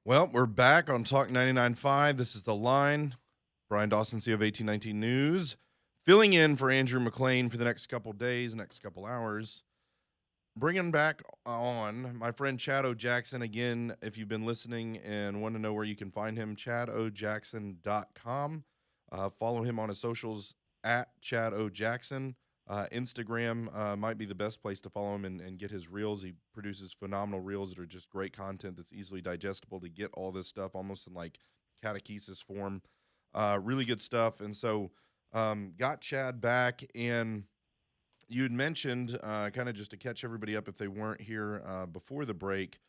Well, we're back on Talk 99.5. This is The Line. Brian Dawson, CEO of 1819 News, filling in for Andrew McLean for the next couple days, next couple hours. Bringing back on my friend Chad O. Jackson again. If you've been listening and want to know where you can find him, chadojackson.com. Follow him on his socials at Chad O. Jackson. Instagram might be the best place to follow him and get his reels. He produces phenomenal reels that are just great content that's easily digestible to get all this stuff almost in like catechesis form. Really good stuff. And so got Chad back, and you had mentioned, kind of just to catch everybody up if they weren't here before the break,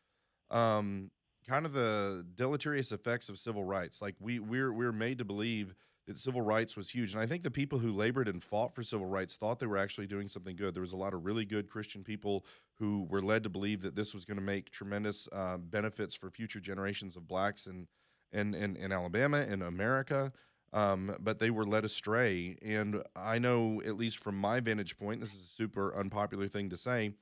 um, kind of the deleterious effects of civil rights. Like we're made to believe that civil rights was huge, and I think the people who labored and fought for civil rights thought they were actually doing something good. There was a lot of really good Christian people who were led to believe that this was going to make tremendous benefits for future generations of blacks in Alabama and America. But they were led astray. And I know, at least from my vantage point, this is a super unpopular thing to say.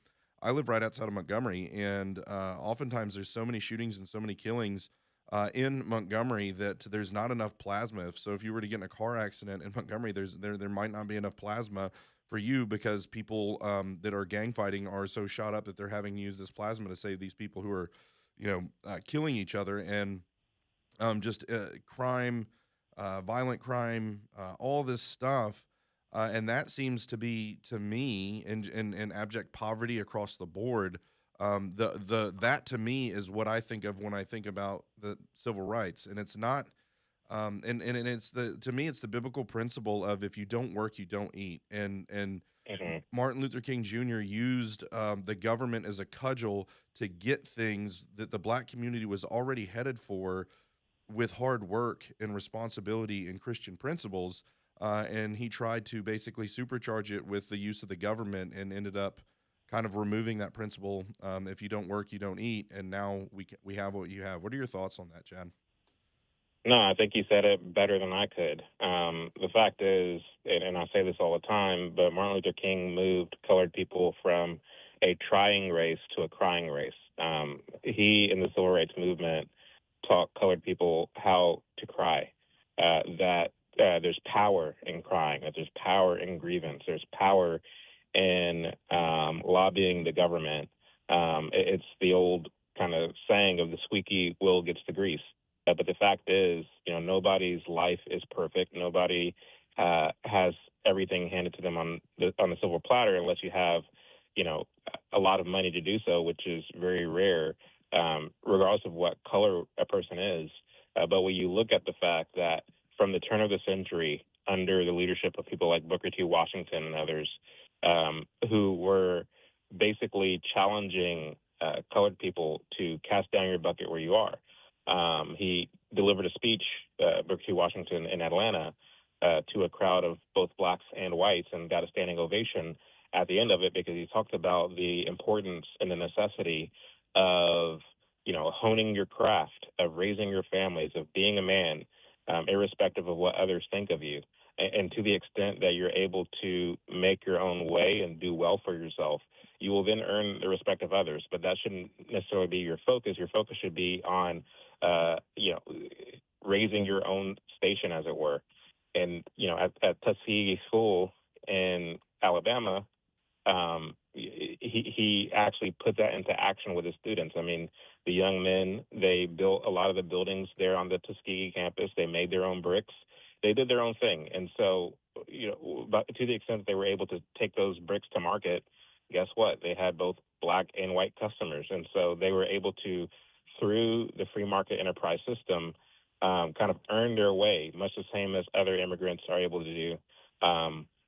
I live right outside of Montgomery, and oftentimes there's so many shootings and so many killings in Montgomery that there's not enough plasma. So if you were to get in a car accident in Montgomery, there might not be enough plasma for you because people that are gang fighting are so shot up that they're having to use this plasma to save these people who are, killing each other. And just crime, violent crime, all this stuff. And that seems to be, to me, in abject poverty across the board. The that to me is what I think of when I think about the civil rights, and it's not. And it's the to me it's the biblical principle of if you don't work you don't eat, and Hmm. Martin Luther King Jr. used the government as a cudgel to get things that the black community was already headed for with hard work and responsibility and Christian principles. And he tried to basically supercharge it with the use of the government and ended up kind of removing that principle. If you don't work, you don't eat. And now we have what you have. What are your thoughts on that, Chad? No, I think you said it better than I could. The fact is, and I say this all the time, but Martin Luther King moved colored people from a trying race to a crying race. He, in the civil rights movement, taught colored people how to cry. That there's power in crying. That there's power in grievance. There's power in lobbying the government. It's the old kind of saying of the squeaky wheel gets the grease. But the fact is, nobody's life is perfect. Nobody has everything handed to them on the silver platter unless you have, you know, a lot of money to do so, which is very rare, regardless of what color a person is. But when you look at the fact that from the turn of the century, under the leadership of people like Booker T. Washington and others, who were basically challenging colored people to cast down your bucket where you are. He delivered a speech, Booker T. Washington, in Atlanta to a crowd of both blacks and whites and got a standing ovation at the end of it because he talked about the importance and the necessity of, honing your craft, of raising your families, of being a man, irrespective of what others think of you. And to the extent that you're able to make your own way and do well for yourself, you will then earn the respect of others. But that shouldn't necessarily be your focus. Your focus should be on, uh, you know, raising your own station, as it were. And at Tuskegee School in Alabama, he actually put that into action with his students. I mean, the young men, they built a lot of the buildings there on the Tuskegee campus. They made their own bricks. They did their own thing. And so, but to the extent that they were able to take those bricks to market, guess what? They had both black and white customers. And so they were able to, through the free market enterprise system, kind of earn their way, much the same as other immigrants are able to do.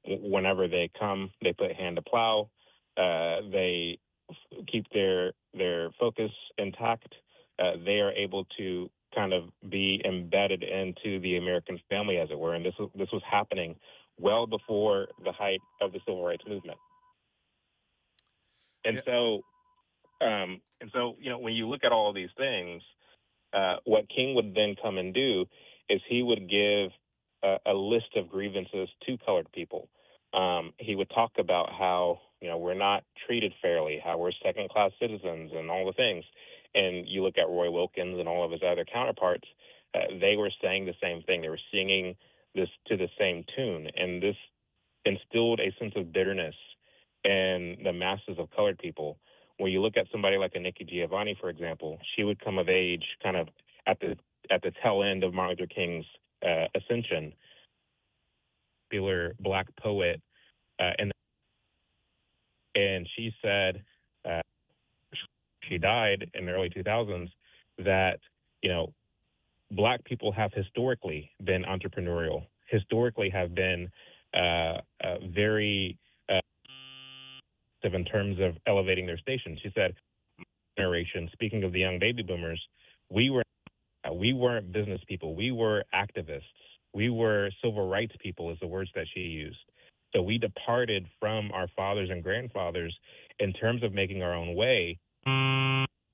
Whenever they come, they put hand to plow. They keep their focus intact. They are able to kind of be embedded into the American family, as it were. And this was happening well before the height of the civil rights movement. And Yeah. so, when you look at all of these things, what King would then come and do is he would give a list of grievances to colored people. He would talk about how we're not treated fairly, how we're second class citizens, and all the things. and you look at Roy Wilkins and all of his other counterparts, they were saying the same thing. They were singing this to the same tune, and this instilled a sense of bitterness in the masses of colored people. When you look at somebody like a Nikki Giovanni, for example, she would come of age kind of at the tail end of Martin Luther King's ascension. Popular Black poet, and she said she died in the early 2000s that Black people have historically been entrepreneurial, historically have been very in terms of elevating their station. She said, generation, speaking of the young baby boomers, we weren't business people. We were activists. We were civil rights people is the words that she used. So we departed from our fathers and grandfathers in terms of making our own way,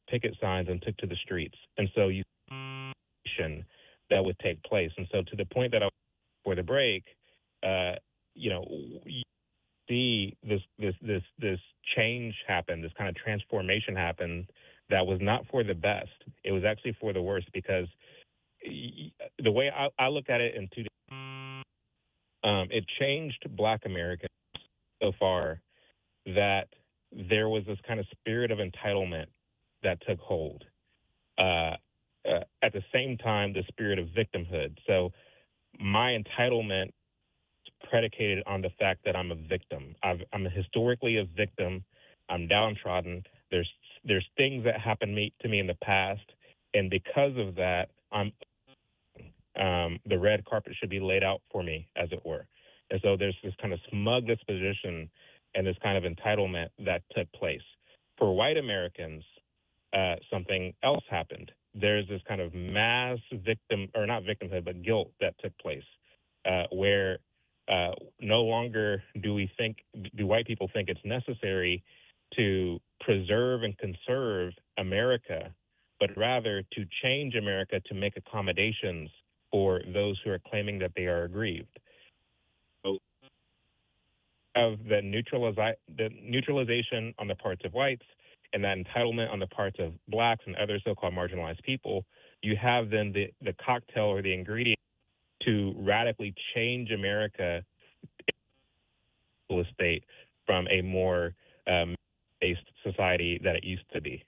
picket signs, and took to the streets. And so you that would take place. And so to the point that I was for the break, you see this change happen, this kind of transformation happen that was not for the best. It was actually for the worst, because the way I look at it in two, it changed Black Americans so far that there was this kind of spirit of entitlement that took hold. At the same time, the spirit of victimhood. So my entitlement is predicated on the fact that I'm a victim. I'm historically a victim. I'm downtrodden. There's things that happened to me in the past, and because of that, the red carpet should be laid out for me, as it were. And so there's this kind of smug disposition and this kind of entitlement that took place. For white Americans, something else happened. There's this kind of mass not victimhood, but guilt that took place, where no longer do white people think it's necessary to preserve and conserve America, but rather to change America to make accommodations for those who are claiming that they are aggrieved. So, of the neutralization on the parts of whites and that entitlement on the parts of Blacks and other so-called marginalized people, you have then the cocktail or the ingredient to radically change America state from a more based society that it used to be.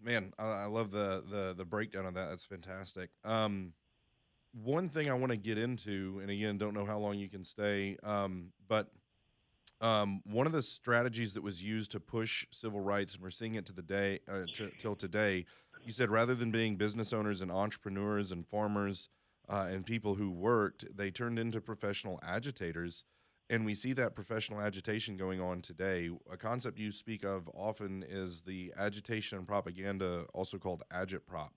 Man, I love the breakdown of that. That's fantastic. One thing I want to get into, and again, don't know how long you can stay, but one of the strategies that was used to push civil rights, and we're seeing it to the day till today, you said rather than being business owners and entrepreneurs and farmers and people who worked, they turned into professional agitators. And we see that professional agitation going on today. A concept you speak of often is the agitation and propaganda, also called agitprop.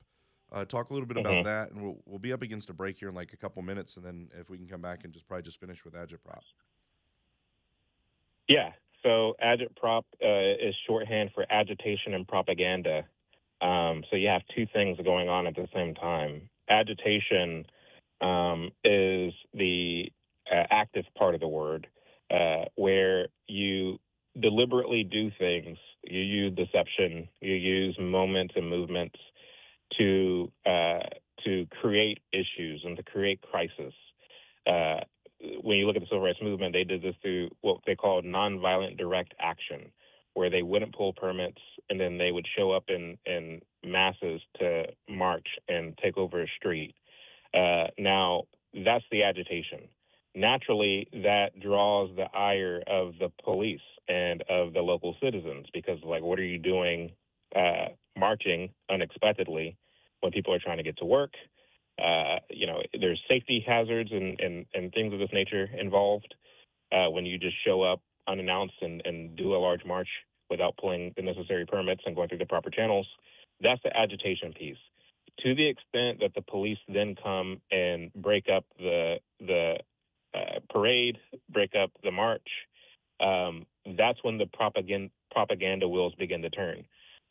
Talk a little bit about that, and we'll be up against a break here in like a couple minutes, and then if we can come back and just finish with agitprop. Yeah. So agitprop is shorthand for agitation and propaganda. So you have two things going on at the same time. Agitation is the active part of the word, where you deliberately do things. You use deception. You use moments and movements to create issues and to create crisis. When you look at the civil rights movement, they did this through what they called nonviolent direct action, where they wouldn't pull permits and then they would show up in masses to march and take over a street. Now, that's the agitation. Naturally, that draws the ire of the police and of the local citizens, because, like, what are you doing marching unexpectedly when people are trying to get to work? There's safety hazards and things of this nature involved when you just show up unannounced and do a large march without pulling the necessary permits and going through the proper channels. That's the agitation piece. To the extent that the police then come and break up the parade, break up the march, that's when the propaganda wheels begin to turn.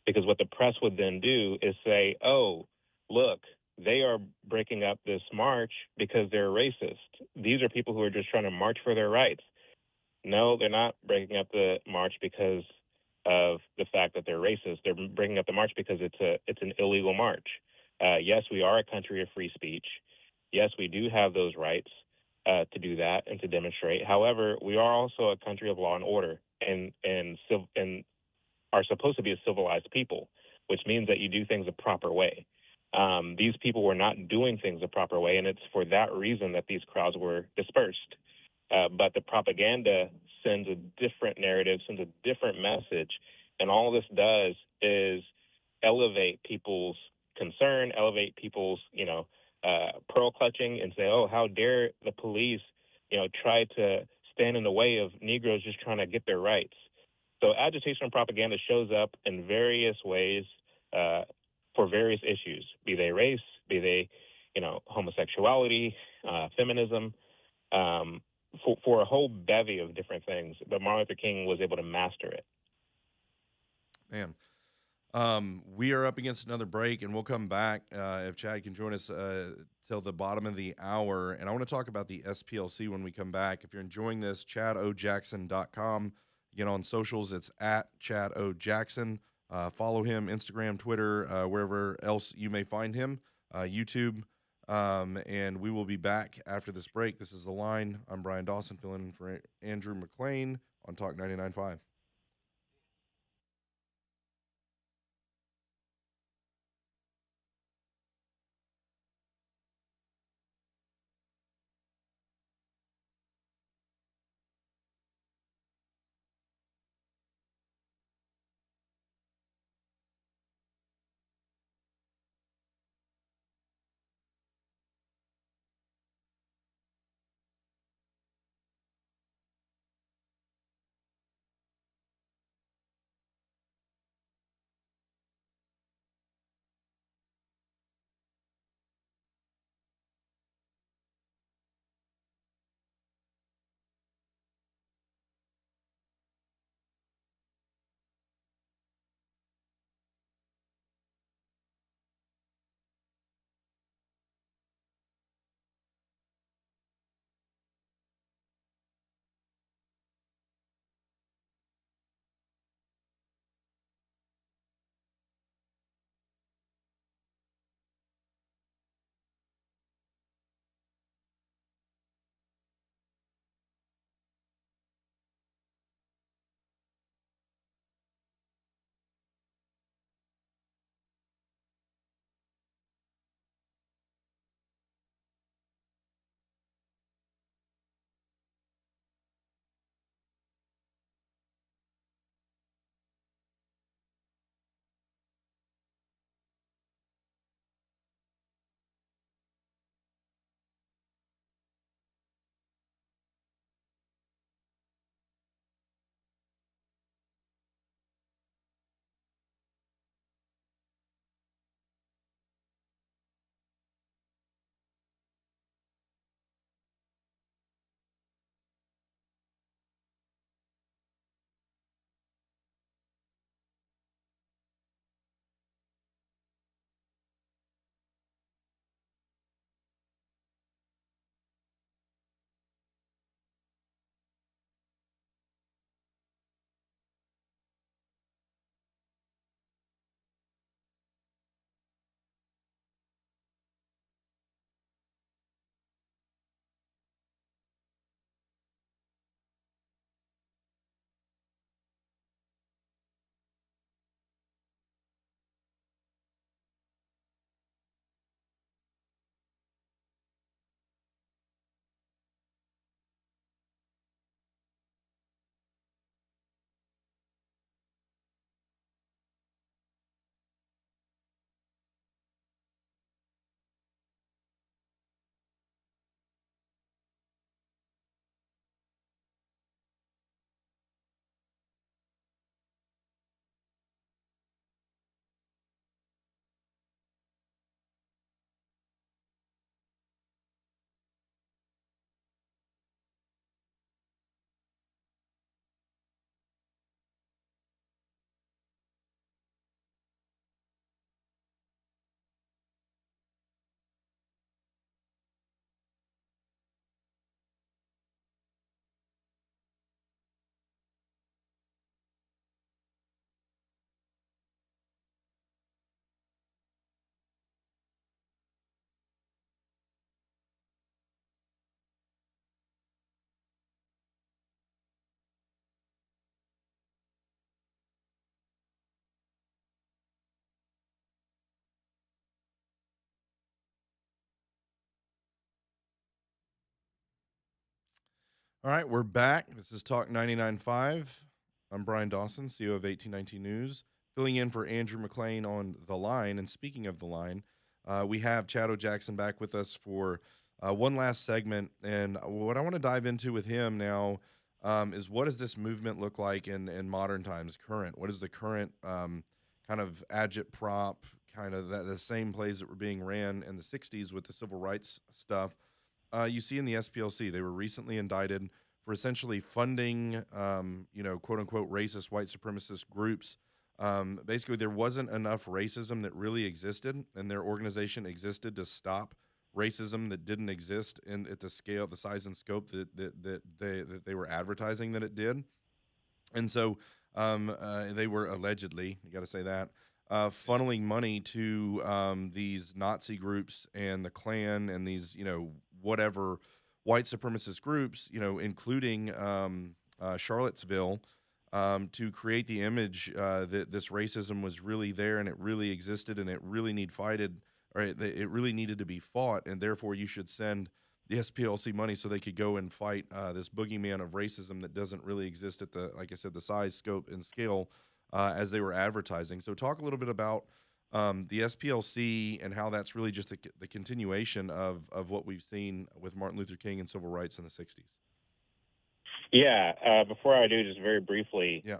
Because what the press would then do is say, oh, look, they are breaking up this march because they're racist. These are people who are just trying to march for their rights. No, they're not breaking up the march because of the fact that they're racist. They're bringing up the march because it's an illegal march. Yes, we are a country of free speech. Yes, we do have those rights to do that and to demonstrate. However, we are also a country of law and order, and are supposed to be a civilized people, which means that you do things the proper way. These people were not doing things the proper way, and it's for that reason that these crowds were dispersed. But the propaganda sends a different narrative, sends a different message, and all this does is elevate people's concern, elevate people's, pearl clutching, and say, "Oh, how dare the police, try to stand in the way of Negroes just trying to get their rights." So agitation and propaganda shows up in various ways uh, for various issues, be they race, be they, homosexuality, feminism, for a whole bevy of different things. But Martin Luther King was able to master it. Man, we are up against another break, and we'll come back if Chad can join us till the bottom of the hour. And I want to talk about the SPLC when we come back. If you're enjoying this, chadojackson.com. Again, on socials, it's at Chad O. Jackson. Follow him, Instagram, Twitter, wherever else you may find him, YouTube. And we will be back after this break. This is The Line. I'm Brian Dawson, filling in for Andrew McLean on Talk 99.5. All right, we're back. This is Talk 99.5. I'm Brian Dawson, CEO of 1819 News, filling in for Andrew McLean on the line. And speaking of the line, we have Chad Jackson back with us for one last segment. And what I want to dive into with him now is what does this movement look like in modern times, current? What is the current kind of agitprop, kind of the same plays that were being ran in the 60s with the civil rights stuff? You see in the SPLC, they were recently indicted for essentially funding, quote unquote, racist white supremacist groups. Basically, there wasn't enough racism that really existed, and their organization existed to stop racism that didn't exist at the scale, the size, and scope that they were advertising that it did. And so they were allegedly, you got to say that, funneling money to these Nazi groups and the Klan and these, whatever white supremacist groups, including Charlottesville, to create the image that this racism was really there and it really existed and it really it really needed to be fought, and therefore you should send the SPLC money so they could go and fight this boogeyman of racism that doesn't really exist at the, like I said, the size, scope, and scale as they were advertising. So talk a little bit about the SPLC and how that's really just the continuation of what we've seen with Martin Luther King and civil rights in the 60s. Yeah. Before I do, just very briefly, Yeah.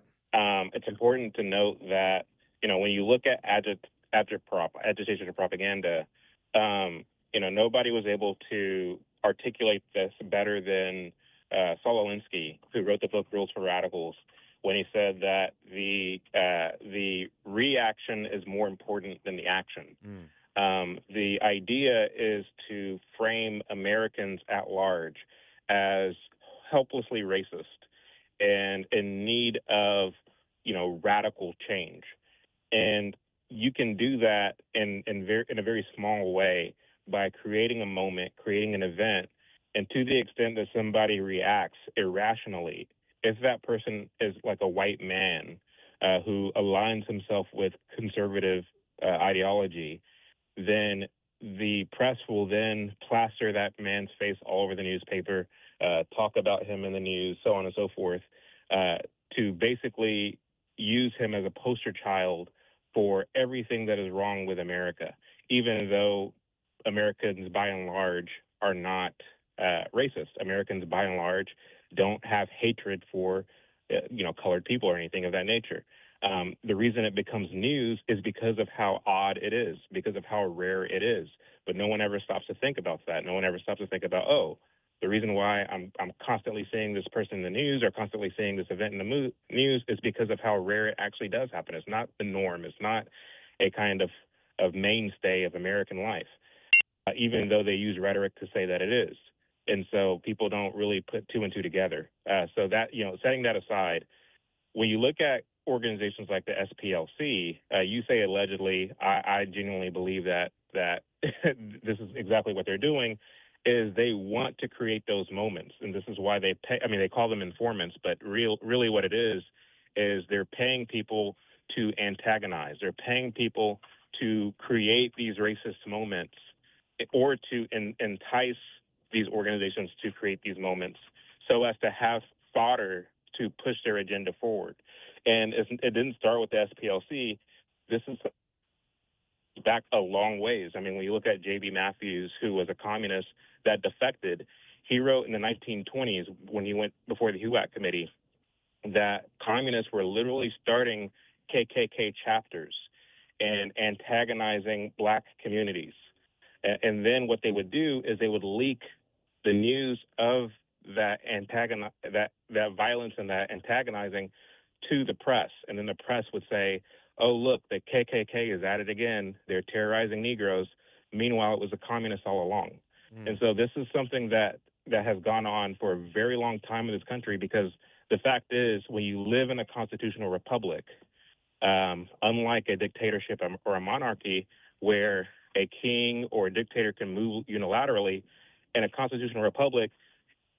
it's important to note that, when you look at agitation and propaganda, nobody was able to articulate this better than Saul Alinsky, who wrote the book Rules for Radicals, when he said that the reaction is more important than the action. The idea is to frame Americans at large as helplessly racist and in need of, radical change. And you can do that in a very small way by creating a moment, creating an event, and to the extent that somebody reacts irrationally, if that person is like a white man who aligns himself with conservative ideology, then the press will then plaster that man's face all over the newspaper, talk about him in the news, so on and so forth, to basically use him as a poster child for everything that is wrong with America, even though Americans, by and large, are not racist. Americans, by and large, don't have hatred for, colored people or anything of that nature. The reason it becomes news is because of how odd it is, because of how rare it is. But no one ever stops to think about that. No one ever stops to think about, the reason why I'm constantly seeing this person in the news or constantly seeing this event in the news is because of how rare it actually does happen. It's not the norm. It's not a kind of mainstay of American life, even though they use rhetoric to say that it is. And so people don't really put two and two together. So that, setting that aside, when you look at organizations like the SPLC, you say allegedly, I genuinely believe that this is exactly what they're doing, is they want to create those moments. And this is why they pay, they call them informants, but really what it is they're paying people to antagonize. They're paying people to create these racist moments or to entice these organizations to create these moments so as to have fodder to push their agenda forward. And it didn't start with the SPLC. This is back a long ways. When you look at J.B. Matthews, who was a communist that defected, he wrote in the 1920s when he went before the HUAC committee that communists were literally starting KKK chapters and antagonizing black communities. And then what they would do is they would leak the news of that violence and that antagonizing to the press. And then the press would say, oh, look, the KKK is at it again. They're terrorizing Negroes. Meanwhile, it was the communists all along. And so this is something that has gone on for a very long time in this country, because the fact is, when you live in a constitutional republic, unlike a dictatorship or a monarchy where a king or a dictator can move unilaterally, in a constitutional republic,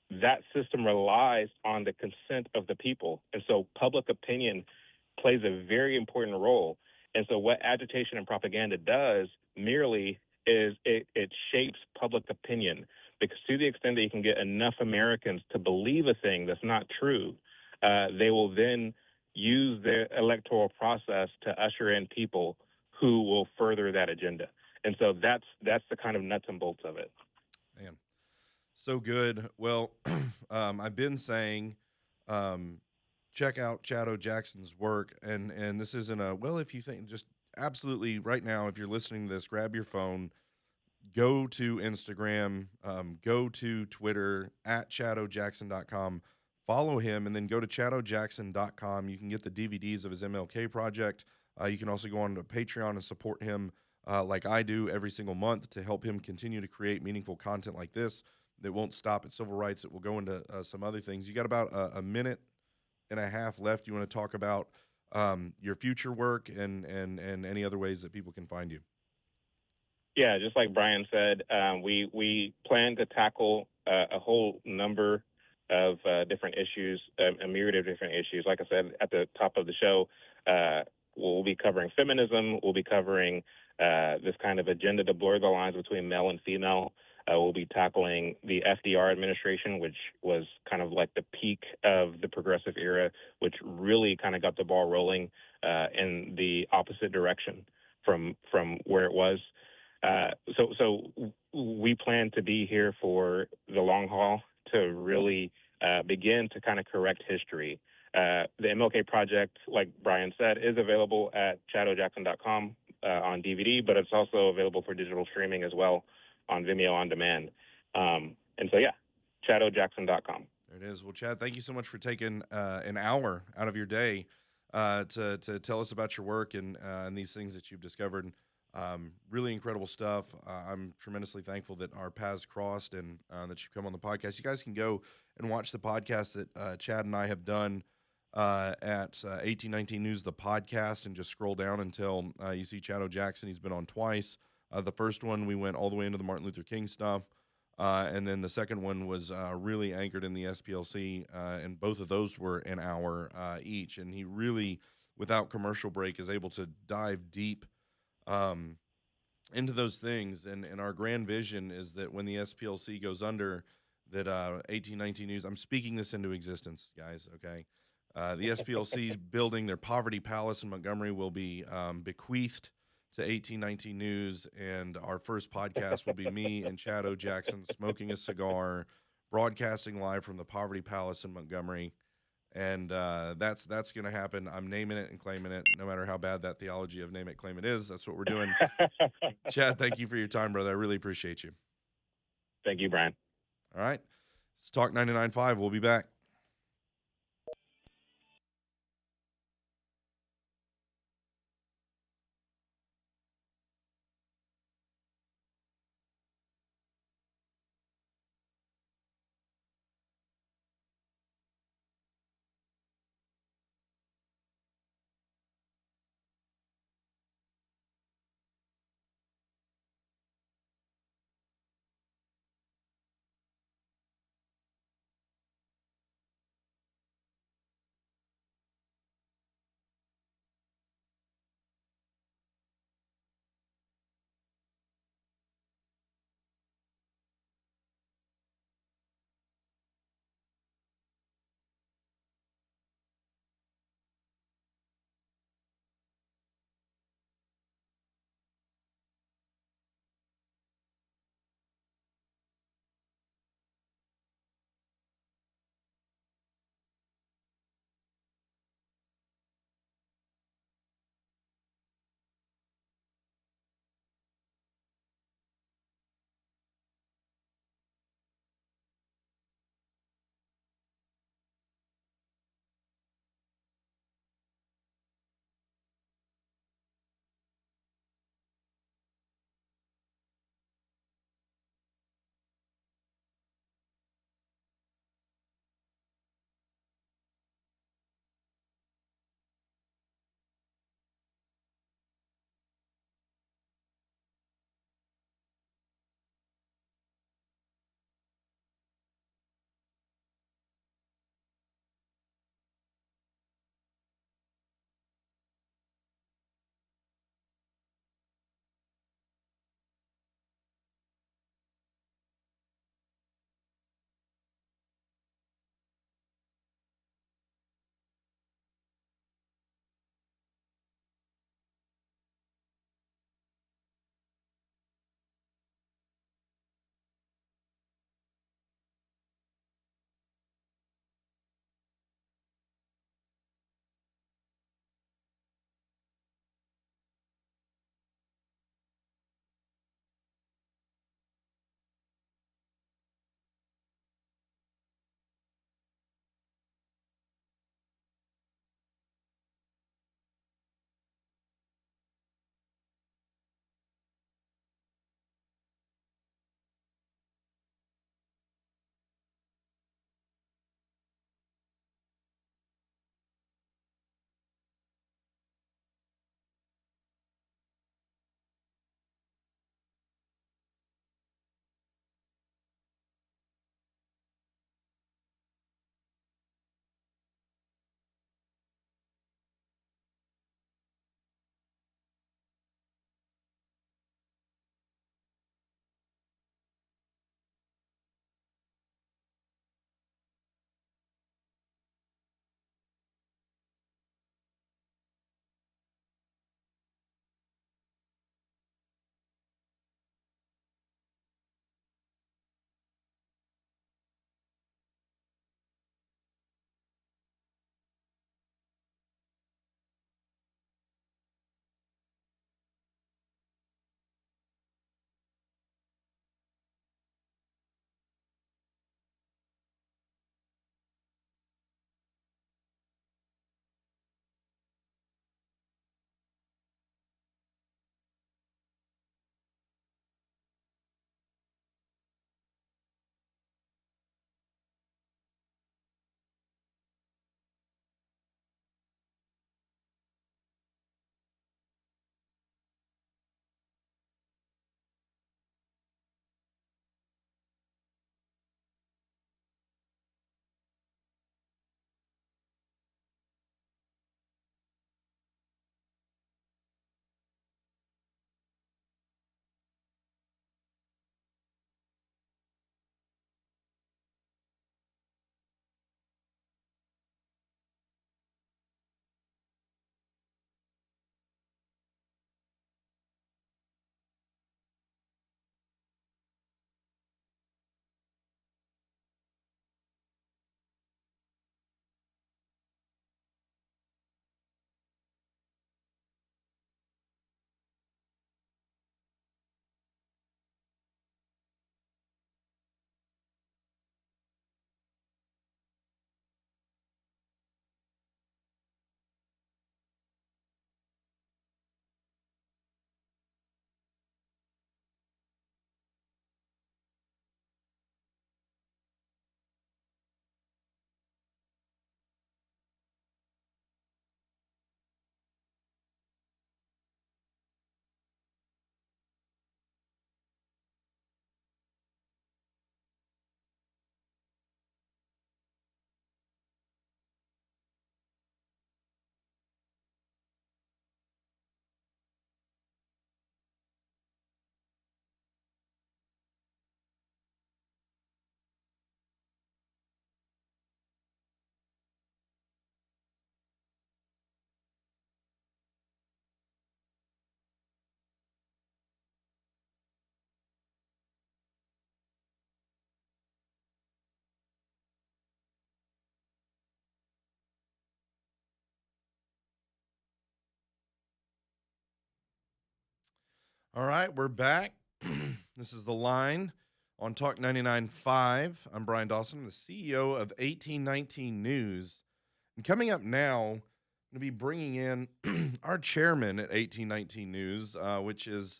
that system relies on the consent of the people. And so public opinion plays a very important role. And so what agitation and propaganda does merely is it shapes public opinion because to the extent that you can get enough Americans to believe a thing that's not true, they will then use the electoral process to usher in people who will further that agenda. And so that's the kind of nuts and bolts of it. Man, so good. Well, I've been saying, check out Chad O. Jackson's work, and this isn't a well. If you think, just absolutely right now, if you're listening to this, grab your phone, go to Instagram, go to Twitter at chadojackson.com, follow him, and then go to chadojackson.com. You can get the DVDs of his MLK project. You can also go on to Patreon and support him like I do every single month to help him continue to create meaningful content like this that won't stop at civil rights. It will go into some other things. You got about a minute and a half left. You want to talk about your future work and any other ways that people can find you? Yeah, just like Brian said, we plan to tackle a whole number of different issues, a myriad of different issues. Like I said at the top of the show, we'll be covering feminism. We'll be covering this kind of agenda to blur the lines between male and female. We'll be tackling the FDR administration, which was kind of like the peak of the progressive era, which really kind of got the ball rolling in the opposite direction from where it was. So we plan to be here for the long haul to really begin to kind of correct history. The MLK Project, like Brian said, is available at chadojackson.com on DVD, but it's also available for digital streaming as well on Vimeo on demand. And so, yeah, chadojackson.com. There it is. Well, Chad, thank you so much for taking an hour out of your day to tell us about your work and these things that you've discovered. Really incredible stuff. I'm tremendously thankful that our paths crossed and that you've come on the podcast. You guys can go and watch the podcast that Chad and I have done at 1819 News, the podcast, and just scroll down until you see Chad O. Jackson. He's been on twice. The first one, we went all the way into the Martin Luther King stuff. And then the second one was really anchored in the SPLC, and both of those were an hour each. And he really, without commercial break, is able to dive deep into those things. And our grand vision is that when the SPLC goes under, that 1819 News, I'm speaking this into existence, guys, okay? The SPLC building their poverty palace in Montgomery will be bequeathed to 1819 News, and our first podcast will be me and Chad O. Jackson smoking a cigar, broadcasting live from the Poverty Palace in Montgomery, and that's going to happen. I'm naming it and claiming it, no matter how bad that theology of name it, claim it is. That's what we're doing. Chad, thank you for your time, brother. I really appreciate you. Thank you, Brian. All right. It's Talk 99.5. We'll be back. All right, we're back. This is The Line on Talk 99.5. I'm Brian Dawson, I'm the CEO of 1819 News. And coming up now, I'm going to be bringing in our chairman at 1819 News, which is,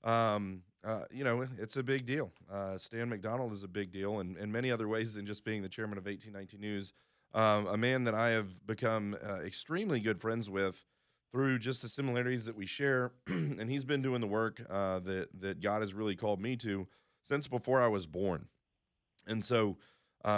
it's a big deal. Stan McDonald is a big deal in many other ways than just being the chairman of 1819 News. A man that I have become extremely good friends with through just the similarities that we share, and he's been doing the work that God has really called me to since before I was born. And so,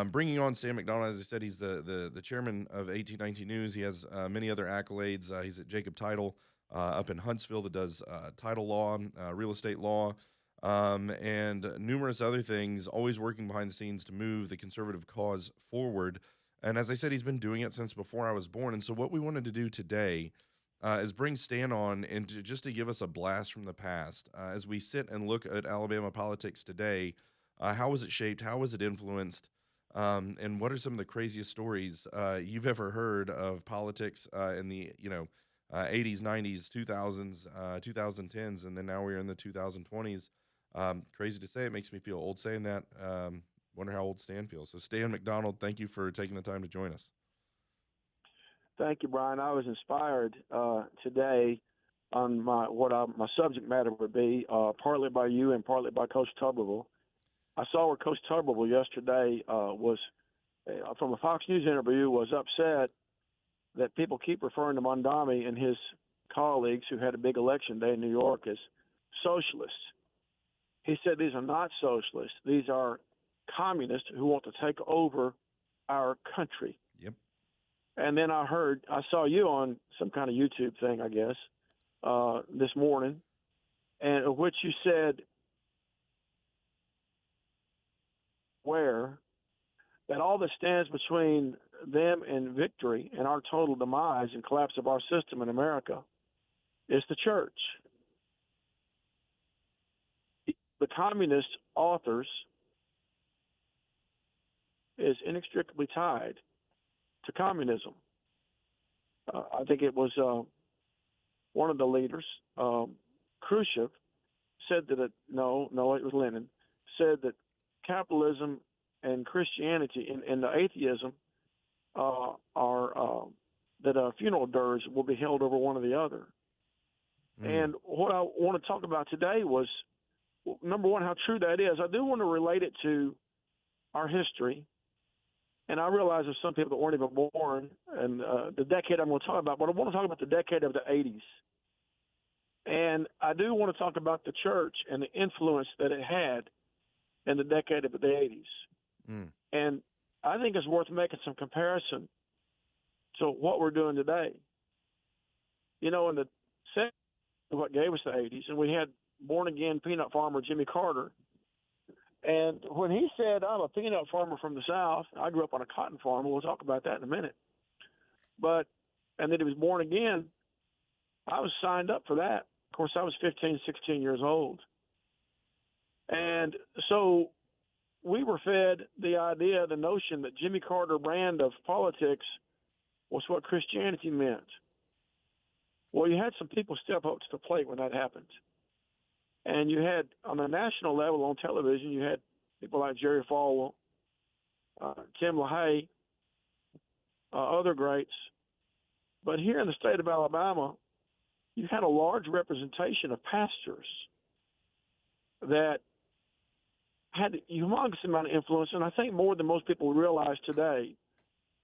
bringing on Sam McDonald, as I said, he's the chairman of 1819 News. He has many other accolades. He's at Jacob Title up in Huntsville that does title law, real estate law, and numerous other things, always working behind the scenes to move the conservative cause forward. And as I said, he's been doing it since before I was born. And so what we wanted to do today is bring Stan on and just to give us a blast from the past. As we sit and look at Alabama politics today, how was it shaped? How was it influenced? And what are some of the craziest stories you've ever heard of politics in the 80s, 90s, 2000s, 2010s, and then now we're in the 2020s. Crazy to say, it makes me feel old saying that. Wonder how old Stan feels. So Stan McDonald, thank you for taking the time to join us. Thank you, Brian. I was inspired today on my subject matter would be, partly by you and partly by Coach Tuberville. I saw where Coach Tuberville yesterday was, from a Fox News interview, was upset that people keep referring to Mondami and his colleagues who had a big election day in New York as socialists. He said these are not socialists. These are communists who want to take over our country. Yep. And then I saw you on some kind of YouTube thing, I guess, this morning, and of which you said that all that stands between them and victory and our total demise and collapse of our system in America is the church. The communist authors is inextricably tied to communism. I think it was one of the leaders, Khrushchev, said that it was Lenin, said that capitalism and Christianity and the atheism are that funeral dirge will be held over one or the other. And what I want to talk about today was, number one, how true that is. I do want to relate it to our history. And I realize there's some people that weren't even born in the decade I'm going to talk about, but I want to talk about the decade of the 80s. And I do want to talk about the church and the influence that it had in the decade of the 80s. And I think it's worth making some comparison to what we're doing today. In the 70s, what gave us the 80s, and we had born-again peanut farmer Jimmy Carter. And when he said, I'm a peanut farmer from the South, I grew up on a cotton farm. We'll talk about that in a minute. And that he was born again, I was signed up for that. Of course, I was 15, 16 years old. And so we were fed the idea, the notion that Jimmy Carter brand of politics was what Christianity meant. Well, you had some people step up to the plate when that happened. And you had, on a national level on television, you had people like Jerry Falwell, Tim LaHaye, other greats. But here in the state of Alabama, you had a large representation of pastors that had a humongous amount of influence, and I think more than most people realize today,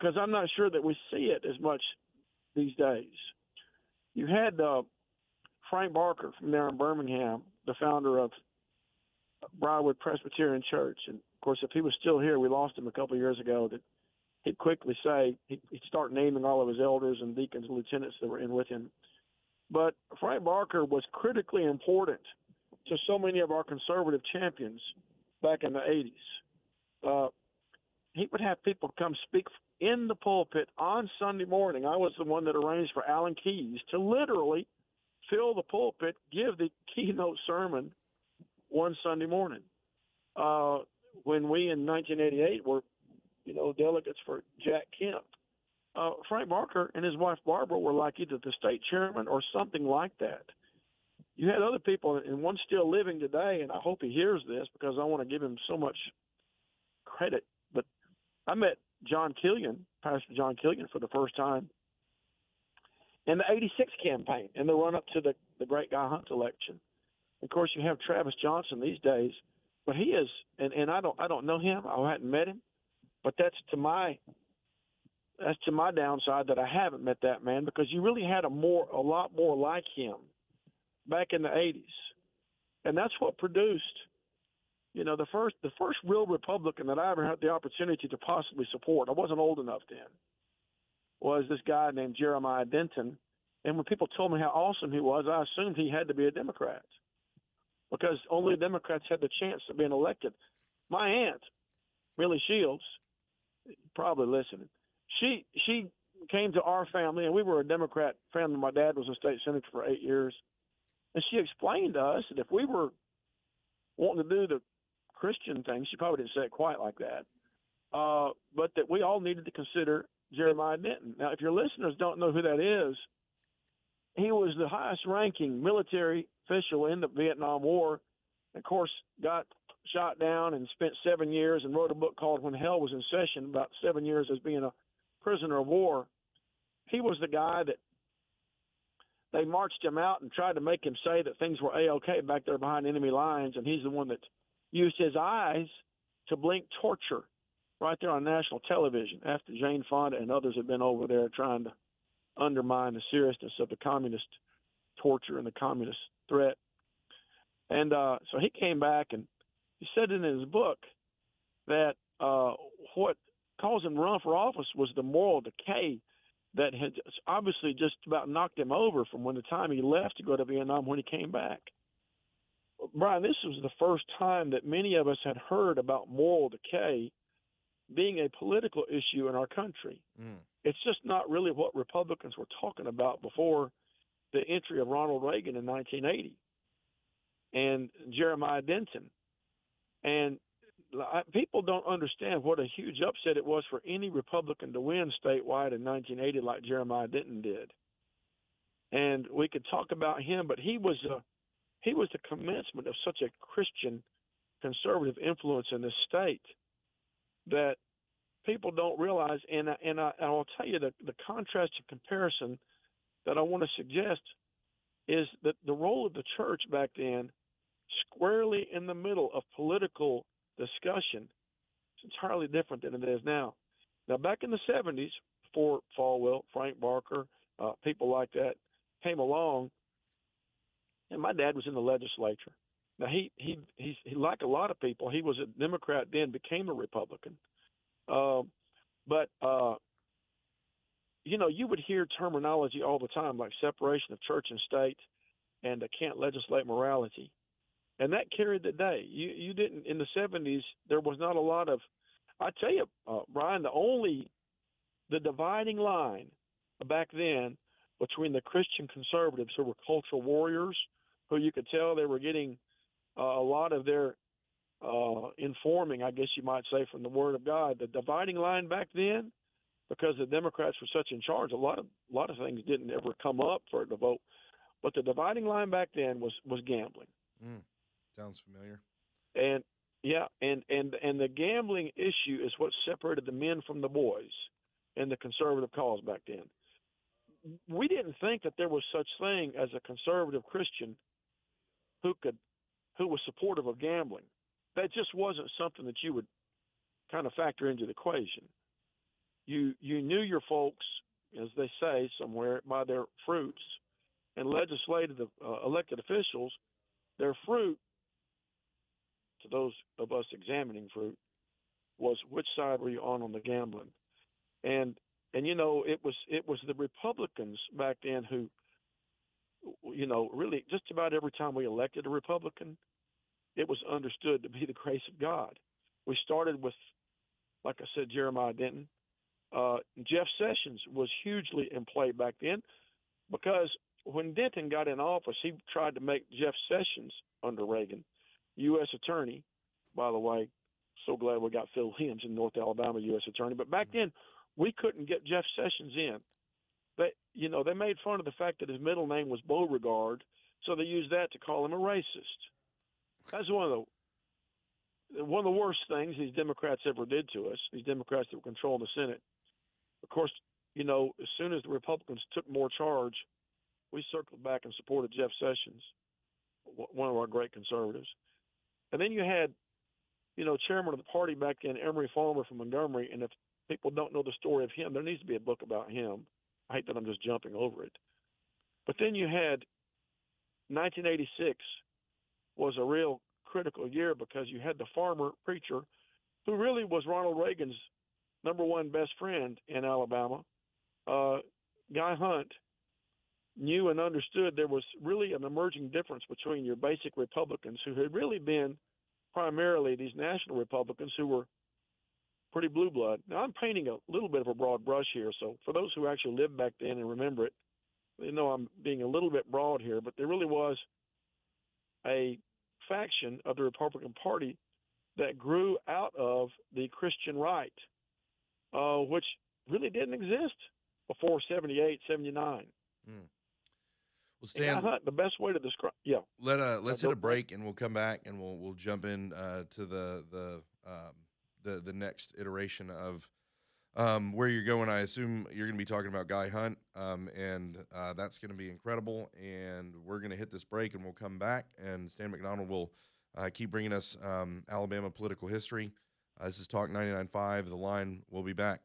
because I'm not sure that we see it as much these days. You had Frank Barker from there in Birmingham, the founder of Briarwood Presbyterian Church. And, of course, if he was still here, we lost him a couple of years ago, that he'd quickly say, he'd start naming all of his elders and deacons and lieutenants that were in with him. But Frank Barker was critically important to so many of our conservative champions back in the 80s. He would have people come speak in the pulpit on Sunday morning. I was the one that arranged for Alan Keyes to literally fill the pulpit, give the keynote sermon one Sunday morning. When we in 1988 were, delegates for Jack Kemp, Frank Barker and his wife Barbara were like either the state chairman or something like that. you had other people, and one's still living today, and I hope he hears this because I want to give him so much credit. But I met John Killian, Pastor John Killian, for the first time in the '86 campaign, in the run-up to the Great Guy Hunt election. Of course, you have Travis Johnson these days, but he is, and I don't know him. I hadn't met him, but that's to my downside that I haven't met that man, because you really had a lot more like him back in the '80s, and that's what produced, the first real Republican that I ever had the opportunity to possibly support. I wasn't old enough then. Was this guy named Jeremiah Denton, and when people told me how awesome he was, I assumed he had to be a Democrat, because only Democrats had the chance of being elected. My aunt, Millie Shields, probably listening, she came to our family, and we were a Democrat family. My dad was a state senator for 8 years. And she explained to us that if we were wanting to do the Christian thing, she probably didn't say it quite like that, but that we all needed to consider Jeremiah Denton. Now, if your listeners don't know who that is, he was the highest-ranking military official in the Vietnam War. Of course, got shot down and spent 7 years and wrote a book called When Hell Was in Session, about 7 years as being a prisoner of war. He was the guy that they marched him out and tried to make him say that things were A-OK back there behind enemy lines, and he's the one that used his eyes to blink torture right there on national television after Jane Fonda and others had been over there trying to undermine the seriousness of the communist torture and the communist threat. And so he came back, and he said in his book that what caused him to run for office was the moral decay that had obviously just about knocked him over from when the time he left to go to Vietnam when he came back. Brian, this was the first time that many of us had heard about moral decay being a political issue in our country. It's just not really what Republicans were talking about before the entry of Ronald Reagan in 1980 and Jeremiah Denton. And people don't understand what a huge upset it was for any Republican to win statewide in 1980 like Jeremiah Denton did. And we could talk about him, but he was the commencement of such a Christian conservative influence in this state that people don't realize. And I'll tell you the contrast and comparison that I want to suggest is that the role of the church back then, squarely in the middle of political discussion, is entirely different than it is now. Now, back in the 70s, before Falwell, Frank Barker, people like that came along, and my dad was in the legislature. Now, he like a lot of people, he was a Democrat then, became a Republican. But you would hear terminology all the time like separation of church and state and can't legislate morality. And that carried the day. You didn't, in the 70s, there was not a lot of, I tell you, Brian, the dividing line back then between the Christian conservatives who were cultural warriors, who you could tell they were getting a lot of their informing, I guess you might say, from the Word of God. The dividing line back then, because the Democrats were such in charge, a lot of things didn't ever come up for it to vote. But the dividing line back then was gambling. Sounds familiar. And the gambling issue is what separated the men from the boys in the conservative cause back then. We didn't think that there was such thing as a conservative Christian who was supportive of gambling. That just wasn't something that you would kind of factor into the equation. You knew your folks, as they say somewhere, by their fruits, and legislative elected officials, their fruit, to those of us examining fruit, was which side were you on the gambling. And it was the Republicans back then who, really just about every time we elected a Republican, it was understood to be the grace of God. We started with, like I said, Jeremiah Denton. Jeff Sessions was hugely in play back then, because when Denton got in office, he tried to make Jeff Sessions, under Reagan, U.S. Attorney. By the way, so glad we got Phil Williams in North Alabama, U.S. Attorney. But back then, we couldn't get Jeff Sessions in. They made fun of the fact that his middle name was Beauregard, So they used that to call him a racist. That's one of the worst things these Democrats ever did to us. These Democrats that were controlling the Senate. Of course, as soon as the Republicans took more charge, we circled back and supported Jeff Sessions, one of our great conservatives. And then you had, chairman of the party back then, Emory Farmer from Montgomery. And if people don't know the story of him, there needs to be a book about him. I hate that I'm just jumping over it. But then you had 1986 was a real critical year because you had the farmer preacher who really was Ronald Reagan's number one best friend in Alabama. Guy Hunt knew and understood there was really an emerging difference between your basic Republicans who had really been primarily these national Republicans who were pretty blue blood. Now, I'm painting a little bit of a broad brush here, so for those who actually lived back then and remember it, they know I'm being a little bit broad here, but there really was a faction of the Republican Party that grew out of the Christian right, which really didn't exist before 78, 79. Well, Stan, Hunt, the best way to describe, let's hit a break and we'll come back and we'll jump in to the next iteration of where you're going. I assume you're going to be talking about Guy Hunt, and that's going to be incredible. And we're going to hit this break and we'll come back, and Stan McDonald will keep bringing us Alabama political history. This is Talk 99.5. The Line. We'll be back.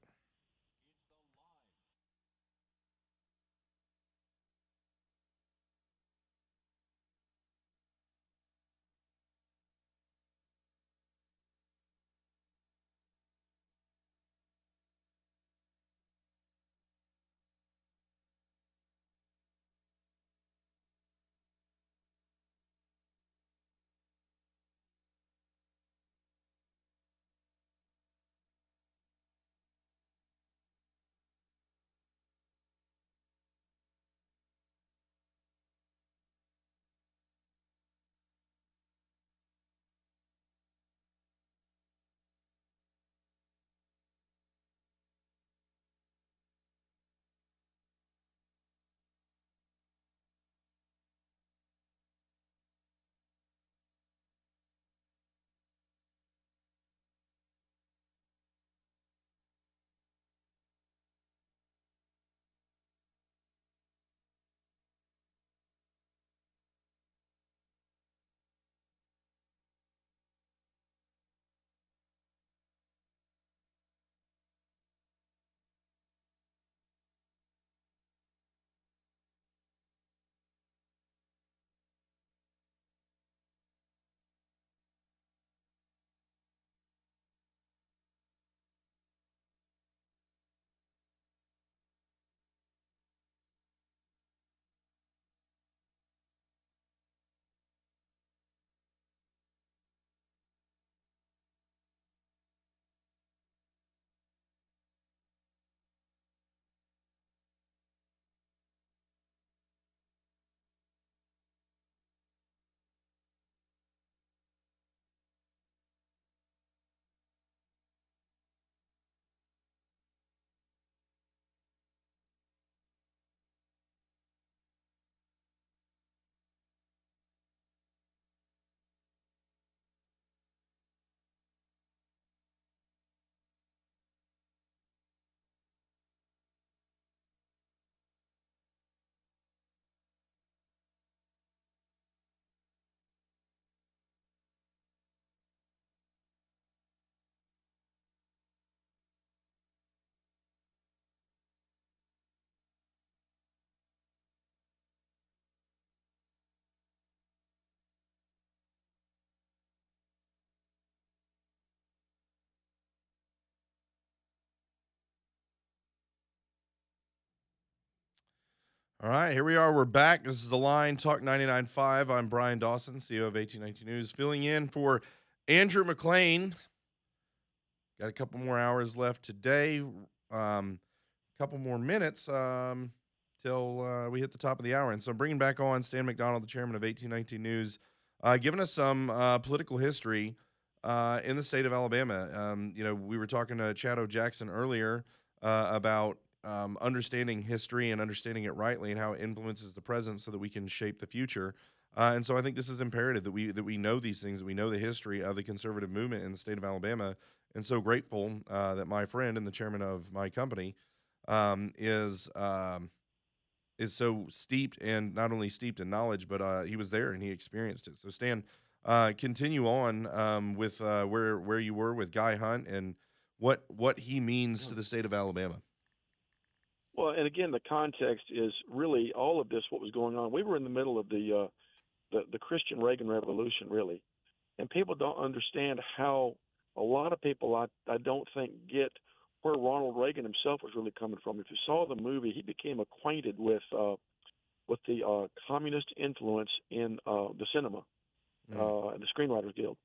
All right, here we are. We're back. This is The Line, Talk 99.5. I'm Brian Dawson, CEO of 1819 News, filling in for Andrew McLean. Got a couple more hours left today. Couple more minutes till we hit the top of the hour. And so I'm bringing back on Stan McDonald, the chairman of 1819 News, giving us some political history in the state of Alabama. We were talking to Chad O. Jackson earlier about understanding history and understanding it rightly and how it influences the present so that we can shape the future. And so I think this is imperative that we know these things, that we know the history of the conservative movement in the state of Alabama. And so grateful that my friend and the chairman of my company um, is um, is so steeped, and not only steeped in knowledge, but he was there and he experienced it. So Stan, continue on with where you were with Guy Hunt and what he means to the state of Alabama. Well, and again, the context is really all of this. What was going on? We were in the middle of the Christian Reagan Revolution, really, and people don't understand how a lot of people I don't think get where Ronald Reagan himself was really coming from. If you saw the movie, he became acquainted with the communist influence in the cinema, Mm, the Screenwriters Guild,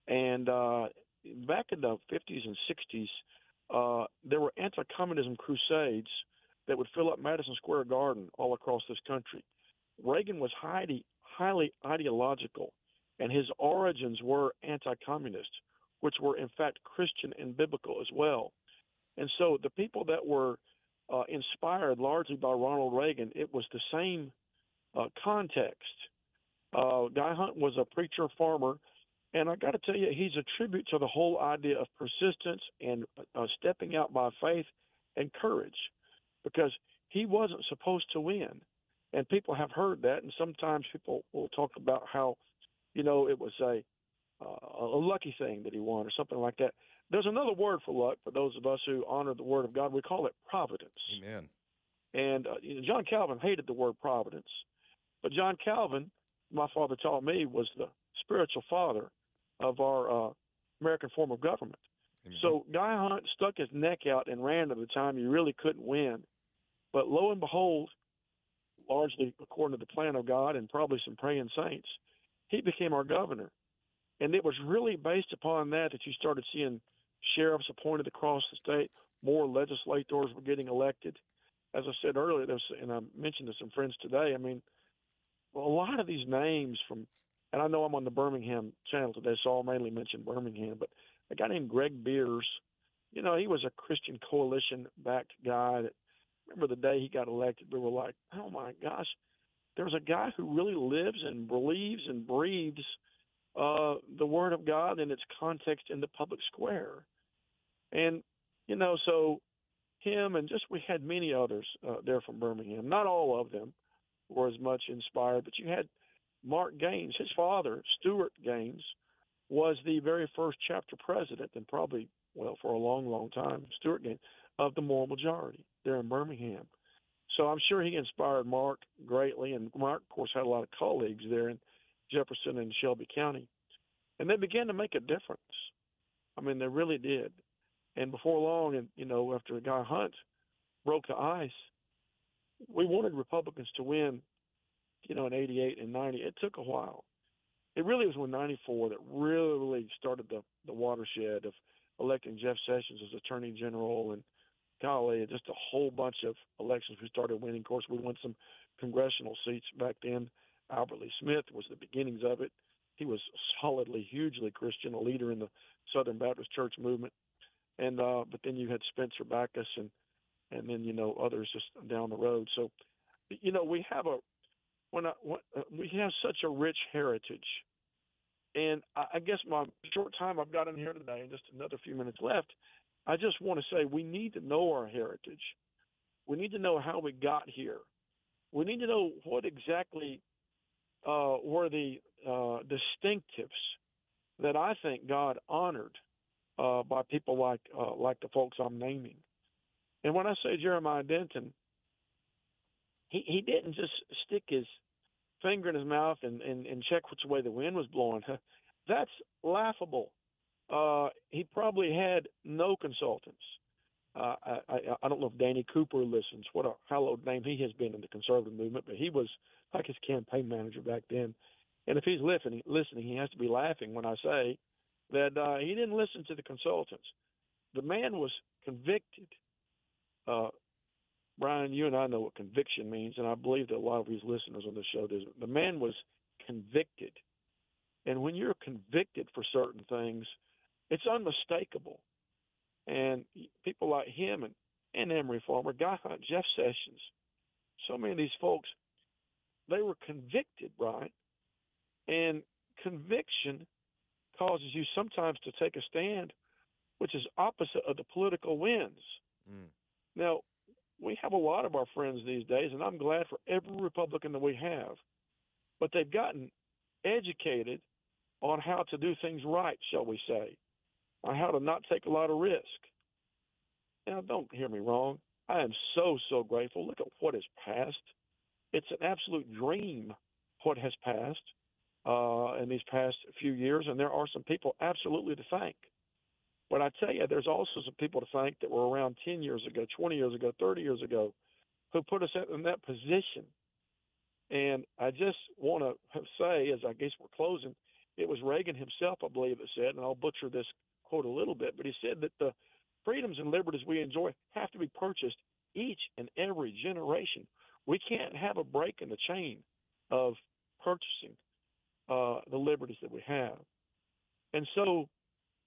and back in the 50s and 60s, there were anti-communism crusades that would fill up Madison Square Garden all across this country. Reagan was highly ideological, and his origins were anti-communist, which were in fact Christian and biblical as well. And so the people that were inspired largely by Ronald Reagan, it was the same context. Guy Hunt was a preacher farmer, and I got to tell you, he's a tribute to the whole idea of persistence and stepping out by faith and courage, because he wasn't supposed to win. And people have heard that, and sometimes people will talk about how, it was a lucky thing that he won or something like that. There's another word for luck for those of us who honor the Word of God. We call it providence. amen. And John Calvin hated the word providence, but John Calvin, my father taught me, was the spiritual father of our American form of government. Amen. So Guy Hunt stuck his neck out and ran at the time you really couldn't win. But lo and behold, largely according to the plan of God and probably some praying saints, he became our governor. And it was really based upon that you started seeing sheriffs appointed across the state, more legislators were getting elected. As I said earlier, and I mentioned to some friends today, I mean, a lot of these names from, and I know I'm on the Birmingham channel today, so I'll mainly mention Birmingham, but a guy named Greg Beers, he was a Christian coalition-backed guy that, remember the day he got elected, we were like, oh my gosh, there's a guy who really lives and believes and breathes the Word of God in its context in the public square. And, so him and just we had many others there from Birmingham. Not all of them were as much inspired, but you had Mark Gaines. His father, Stuart Gaines, was the very first chapter president, and probably, well, for a long, long time, Stuart Gaines, of the moral majority there in Birmingham. So I'm sure he inspired Mark greatly, and Mark, of course, had a lot of colleagues there in Jefferson and Shelby County. And they began to make a difference. I mean, they really did. And before long, and after Guy Hunt broke the ice, we wanted Republicans to win, in 88 and 90. It took a while. It really was when 94 that really started the watershed of electing Jeff Sessions as Attorney General, and golly, just a whole bunch of elections we started winning. Of course, we won some congressional seats back then. Albert Lee Smith was the beginnings of it. He was solidly, hugely Christian, a leader in the Southern Baptist Church movement. And but then you had Spencer Backus and then others just down the road. So we have we have such a rich heritage. And I guess my short time I've got in here today, and just another few minutes left, I just want to say we need to know our heritage. We need to know how we got here. We need to know what exactly were the distinctives that I think God honored by people like the folks I'm naming. And when I say Jeremiah Denton, he didn't just stick his finger in his mouth and check which way the wind was blowing. That's laughable. He probably had no consultants. I don't know if Danny Cooper listens. What a hallowed name he has been in the conservative movement, but he was like his campaign manager back then. And if he's listening, he has to be laughing when I say that he didn't listen to the consultants. The man was convicted. Brian, you and I know what conviction means, and I believe that a lot of his listeners on the show do. The man was convicted. And when you're convicted for certain things, it's unmistakable. And people like him and and Emery Farmer, Guy Hunt, Jeff Sessions, so many of these folks, they were convicted, Brian. And conviction causes you sometimes to take a stand, which is opposite of the political winds. Mm. Now, we have a lot of our friends these days, and I'm glad for every Republican that we have, but they've gotten educated on how to do things right, shall we say, on how to not take a lot of risk. Now, don't hear me wrong. I am so, so grateful. Look at what has passed. It's an absolute dream what has passed in these past few years, and there are some people absolutely to thank. But I tell you, there's also some people to thank that were around 10 years ago, 20 years ago, 30 years ago, who put us in that position. And I just want to say, as I guess we're closing, it was Reagan himself, I believe, that said, and I'll butcher this quote a little bit, but he said that the freedoms and liberties we enjoy have to be purchased each and every generation. We can't have a break in the chain of purchasing the liberties that we have. And so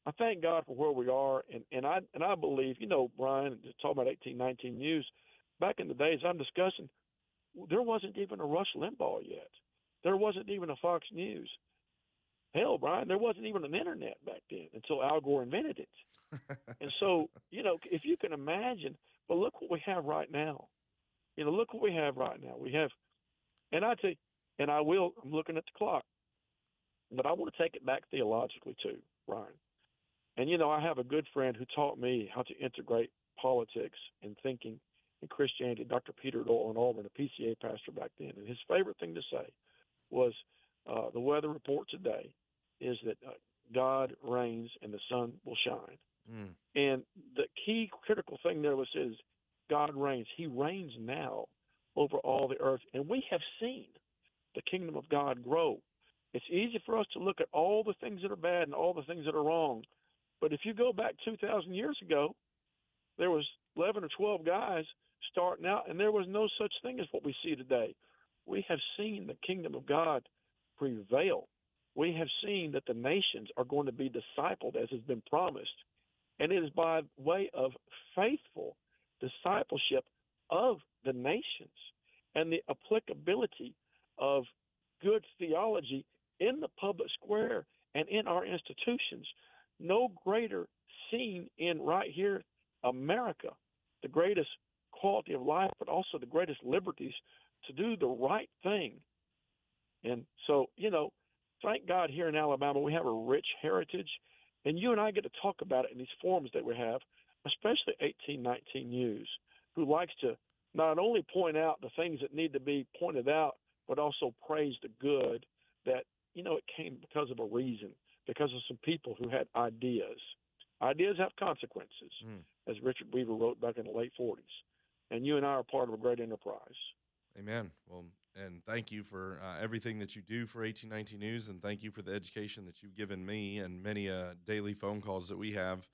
I thank God for where we are, and I believe, you know, Brian, talking about 1819 News, back in the days I'm discussing, there wasn't even a Rush Limbaugh yet. There wasn't even a Fox News. Hell, Brian, there wasn't even an internet back then until Al Gore invented it. And so, you know, if you can imagine, but look what we have right now. You know, look what we have right now. We have, and I tell you, and I'm looking at the clock, but I want to take it back theologically too, Brian. And, you know, I have a good friend who taught me how to integrate politics and thinking and Christianity, Dr. Peter Doyle in Auburn, a PCA pastor back then. And his favorite thing to say was the weather report today is that God reigns and the sun will shine. Mm. And the key critical thing there was is God reigns. He reigns now over all the earth. And we have seen the kingdom of God grow. It's easy for us to look at all the things that are bad and all the things that are wrong. But if you go back 2,000 years ago, there was 11 or 12 guys starting out, and there was no such thing as what we see today. We have seen the kingdom of God prevail. We have seen that the nations are going to be discipled as has been promised. And it is by way of faithful discipleship of the nations and the applicability of good theology in the public square and in our institutions. No greater seen in right here, America, the greatest quality of life, but also the greatest liberties to do the right thing. And so, you know, thank God here in Alabama we have a rich heritage, and you and I get to talk about it in these forums that we have, especially 1819 News, who likes to not only point out the things that need to be pointed out, but also praise the good that, you know, it came because of a reason, because of some people who had ideas. Ideas have consequences, as Richard Weaver wrote back in the late 40s. And you and I are part of a great enterprise. Amen. Well, and thank you for everything that you do for 1819 News, and thank you for the education that you've given me and many daily phone calls that we have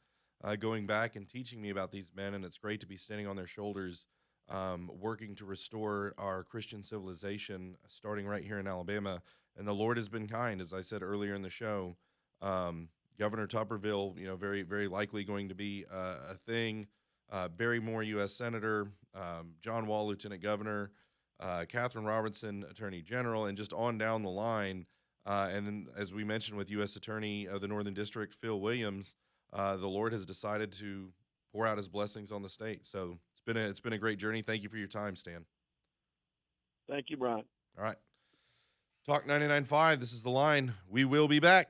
going back and teaching me about these men. And it's great to be standing on their shoulders, working to restore our Christian civilization, starting right here in Alabama. And the Lord has been kind, as I said earlier in the show. Governor Tuberville, you know, very, very likely going to be a thing. Barry Moore, U.S. Senator, John Wall, Lieutenant Governor, Catherine Robertson, Attorney General, and just on down the line. And then, as we mentioned, with U.S. Attorney of the Northern District, Phil Williams, the Lord has decided to pour out his blessings on the state. So it's been a great journey. Thank you for your time, Stan. Thank you, Brian. All right. Talk 99.5. This is The Line. We will be back.